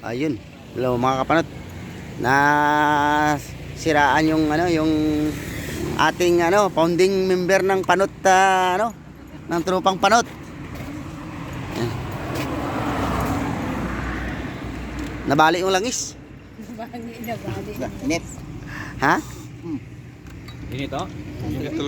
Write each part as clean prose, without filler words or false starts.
Ayun. Hello mga kapanot. Na siraan yung yung ating founding member ng panot ng tropang panot. Ayan. Nabali yung langis. Init. Ha? Init oh?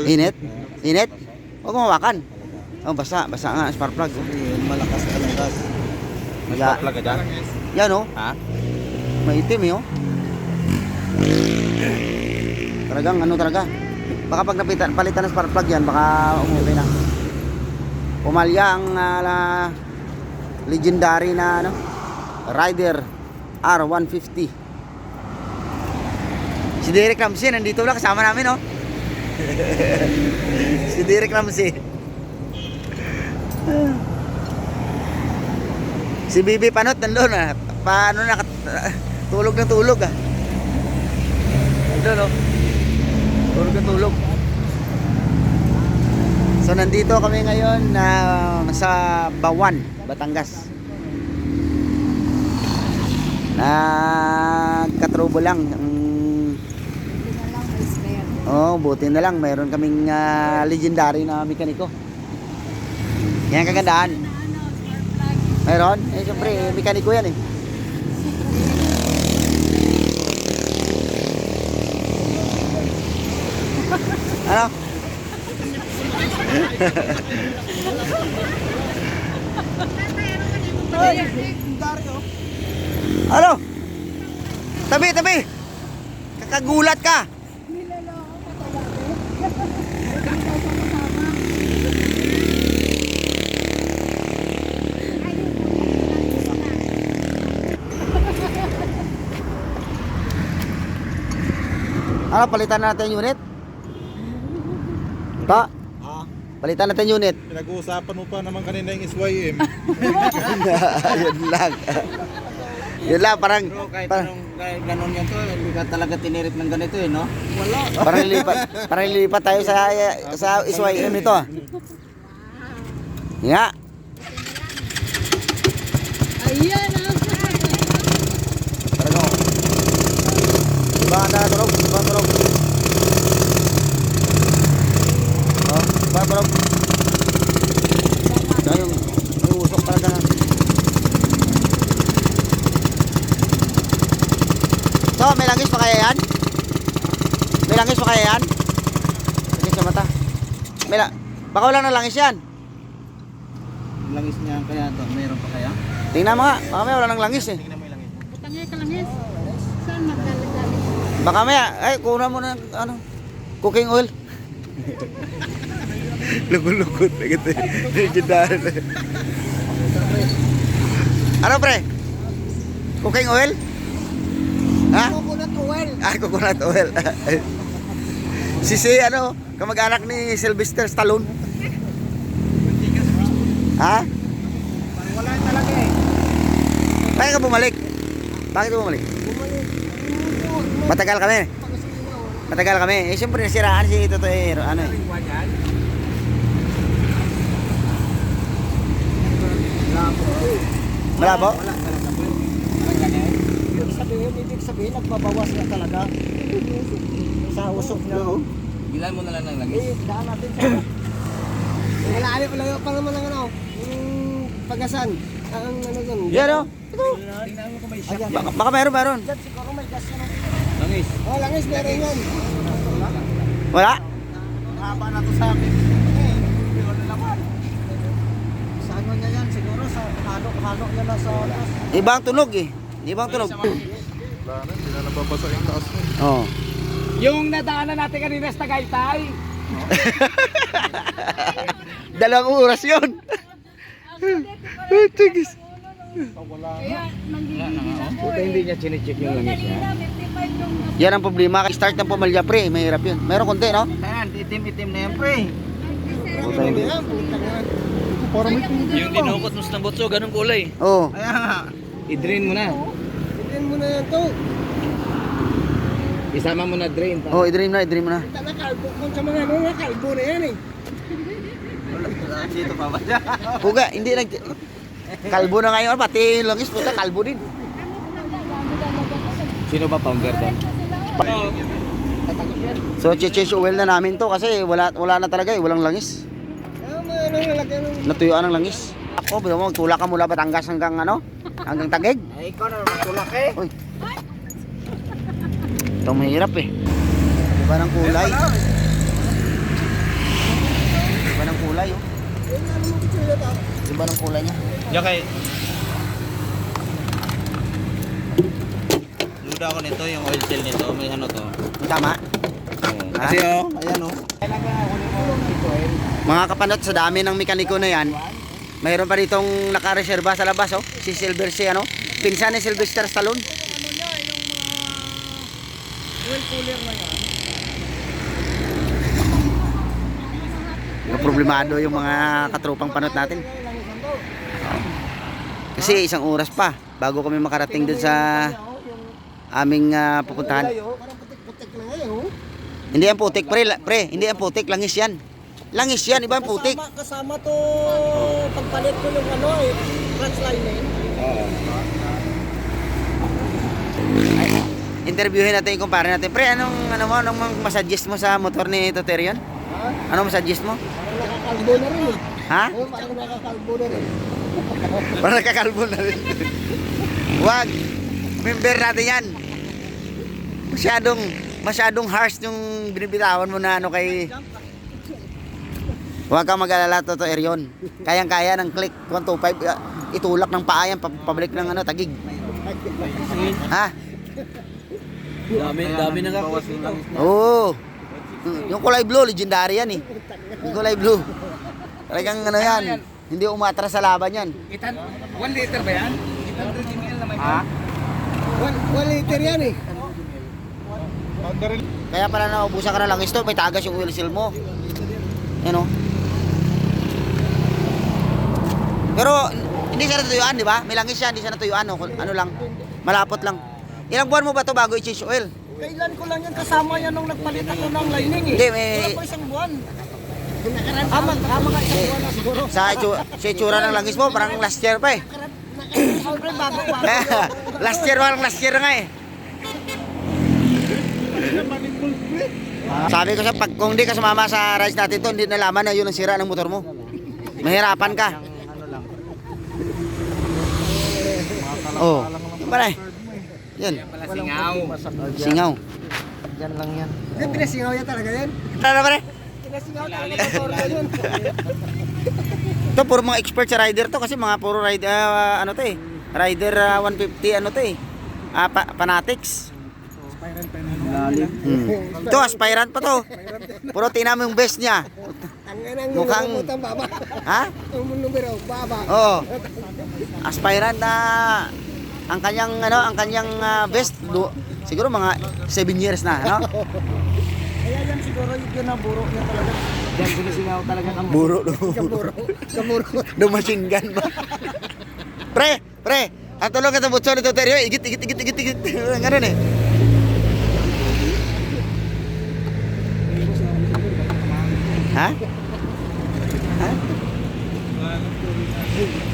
Init? Init? Huwag mo hawakan. Oh, basa nga spark plug. Malakas ka ng gas. Spark plug ka dyan? Yan oh. Ha? Maitim oh. Talagang talaga. Baka pag palitan ng spark plug yan, baka umuwi na. Pumalya ang legendary na Rider R150. Si Derek Ramsey nandito na kasama namin oh. Si Derek Ramsey. Si Bibi Panot nandun paano tulog ng tulog nandun oh. Tulog ng tulog. So nandito kami ngayon sa Bawan, Batangas. Nagkatrouble lang. Buti na lang mayroon kaming legendary na mekaniko. Yan kagandaan. Mayroon? Siyempre, mekaniko yan eh. Ano? Ano? Tabi! Kakagulat ka! Ano, palitan natin yung unit? Pa? Palitan natin unit. Pinag-uusapan mo pa naman kanina yung SYM. Yun lang. Yun lang, parang... Bro, kahit ganun yan to, hindi ka talaga tinirit ng ganito no? Wala. Parang lilipat tayo sa SYM ito Nga. Ayan Parang Diba ang tulog? Tulog. Yung usok talaga na. So, may langis pa kaya yan? Sakit sa mata. Baka wala na langis yan. Langis niya kaya to, mayroon pa kaya? Tingnan mo nga, baka may wala ng langis eh. Tingnan mo yung langis. Putangay ka langis. Saan magdalagamit? Baka may, kunan mo na cooking oil. Lugod na gitu. Legendary. Ano pre? Cooking oil? Ha? Coconut oil. Coconut oil. Si kamag-anak ni Sylvester Stallone. Ha? Wala talaga eh. Bakit ka bumalik? Matagal kami. Siyempre nasiraan si Toto Malabo? Ibig sabihin, nagbabawas na talaga. Sa usok niya. Bilan mo na lang ng langis. Daan natin sa... Wala pa naman ng yung pagasan. Ang dun. Yan o. Tingnan mo kung may shock. Baka meron. Dyan siguro may gas na. Langis. Langis meron yan. Wala? Haba na to sa akin. Meron na naman. Sa ano niya yan? Siguro sa halo niya na sa... Ibang tunog eh. Wala na, hindi na nababasa yung taas mo. Oo. Yung nadaanan natin kanina sa Tagaytay. 2 oras yun. Tigis. Buta hindi niya chinecheck yung langis niya. Yan ang problema. Start ng pumalya pre. Mahirap yun. Meron konti no? Ayan, itim-itim na yan pre. Puta hindi. Yung dinukot mo sa botso, ganun kulay. Oo. Ayan nga. I-drain mo na. I-drain mo na yan to. Isama mo na drain. Oh, i-drain mo na. Kalbo kung sa mga kalbo na yan eh. Dito pa ba siya? Puga, hindi kalbo na ngayon. Pati yung langis, puta, kalbo din. Sino ba founder doon? So change oil na namin to kasi wala na talaga eh, walang langis. Natuyuan ng langis. Ako, biro mo, magtulak ka mula Batangas hanggang ano? Hanggang Taguig. Ay, ikaw na matulak eh. Uy. Ito mahirap eh. Iba ng kulay. Iba ng kulay oh. Iba ng kulay niya. Okay. Luda ako nito, yung oil seal nito. May ano to. Tama. Kasi oh, ayan oh. Mga kapanot, sa dami ng mekaniko na yan, mayroon pa ditong nakareserba sa labas oh. Si Silver si ano, pinsan ni Sylvester Stallone. Problemado yung mga katropang panot natin. Kasi isang oras pa bago kami makarating dun sa aming pupuntahan. Hindi yan putik pre, hindi yan putik, langis yan. Langis yan, iba yung putik. Kasama to pagpalit ko yung ano eh, clutch line eh. Interviewin natin yung kumpare natin. Pre, anong masuggest mo sa motor ni Toterion? Anong masuggest mo? Nakakalbo na rin eh. Ha? Parang nakakalbo na rin. Parang nakakalbo na rin. Wag. Member natin yan. Masyadong harsh yung binibitawan mo na ano kay... Huwag kang mag-alala, Toterion. Kayang-kaya ng click 125. Itulak ng paa yan, pabalik ng ano, Taguig. Ha? Dami na nga. Oo. Yung kulay blue, legendary yan eh. Yung kulay blue. Talagang ano yan, hindi umatras sa laban yan. 1 liter ba yan? 800 ml naman. Ha? 1 liter yan eh. Kaya pala naubusan ka na lang ito, may tagas yung oil seal mo. Yan o. Pero hindi siya natuyuan, di ba? May langis siya, hindi siya natuyuan. Ano lang, malapot lang. Ilang buwan mo ba to bago i-change oil? Kailan ko lang yan kasama yan nung nagpalit ako ng lining eh. Hindi, Wala pa isang buwan. Tama nga isang buwan na siguro. sa itsura ng langis mo, parang last year pa eh. Siyempre bago pa. last year nga eh. Sabi ko sa kung di ka sumama sa rides natin to, hindi nalaman na yun ang sira ng motor mo. Mahirapan ka. Oh, yun pala eh. Yun. Singaw. Singaw. Diyan lang yan. Hindi, pinasingaw yan talaga yan. Ano na pare? Pinasingaw talaga motor yun. Ito puro mga expert sa rider to kasi mga puro rider ano to eh. Rider 150 ano to eh. Fanatics. Ito aspirant pa to. Puro tingnan mo yung best niya. Mukhang baba. ha? Ang numero baba. Oo. Aspirant na ang kanyang best siguro mga 7 years na, no? Kaya yan siguro yun ang buro niya talaga. Diyan pinasingaw talaga ng Buro. Kamuro. Do machine gun ba? Pre, ang tulong ka sa butso nito Teryo, igit. Ganun eh. Ha?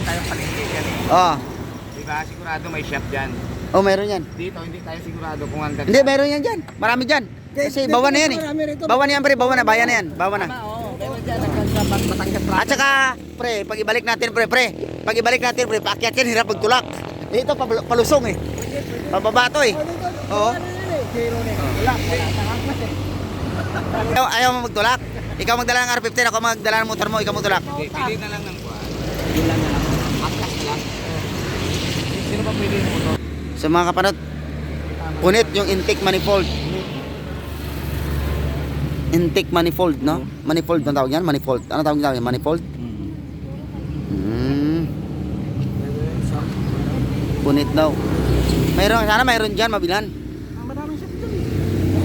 tayo palengke yan eh. Oh. Diba? Sigurado may shop dyan. Oh, meron yan. Dito, hindi tayo sigurado kung hanggang... Hindi, meron yan dyan. Marami dyan. Kasi bawa na yan eh. Bawa na yan, pre. Bawa na. Bayan na yan. Bawa na. Oo, kaya dyan nagkasabat Batangas At saka, pre, pag ibalik natin, pre. Pag ibalik natin, pre, paakyat yan, hirap magtulak. Dito, palusong eh. Pababa to eh. Oo. Ayaw mo magtulak. Ikaw magdala ng R15, ako magdala ng motor mo, ikaw magtulak. Pili na lang ng kuwan. Pili na lang. Atlas na lang. Sino ba pili mo to? Sa mga kapanot, punit yung intake manifold. Intake manifold, no? Manifold, ang tawag yan? Manifold. Ano tawag yan? Manifold? Punit daw. Sana mayroon dyan, mabilan.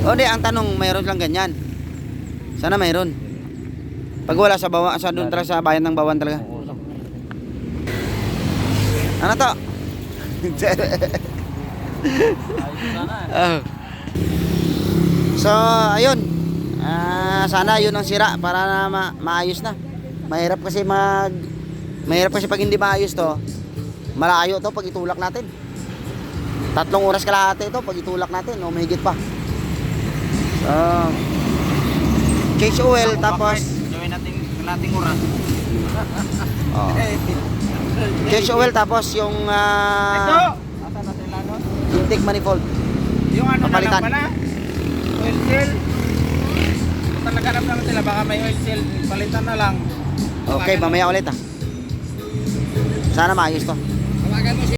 O di, ang tanong, mayroon lang ganyan. Sana mayroon. Pag wala sa bawan, sa doon talaga sa bayan ng Bawan talaga. Ano to? So, ayun. Sana yun ang sira para na maayos na. Mahirap kasi pag hindi maayos to. Malayo to pag itulak natin. 3 oras kalahati ito pag itulak natin, o mahigit pa. So, change oil, tapos Gawin nating oras. oh, change oil, tapos yung Asa natin lano? intake manifold. Yung ano Papalitan. na lang pala? Oil seal. Kung talaga naman sila, baka may oil seal. Palitan na lang. Okay, mamaya ulit Sana maayos to. Tawagan mo si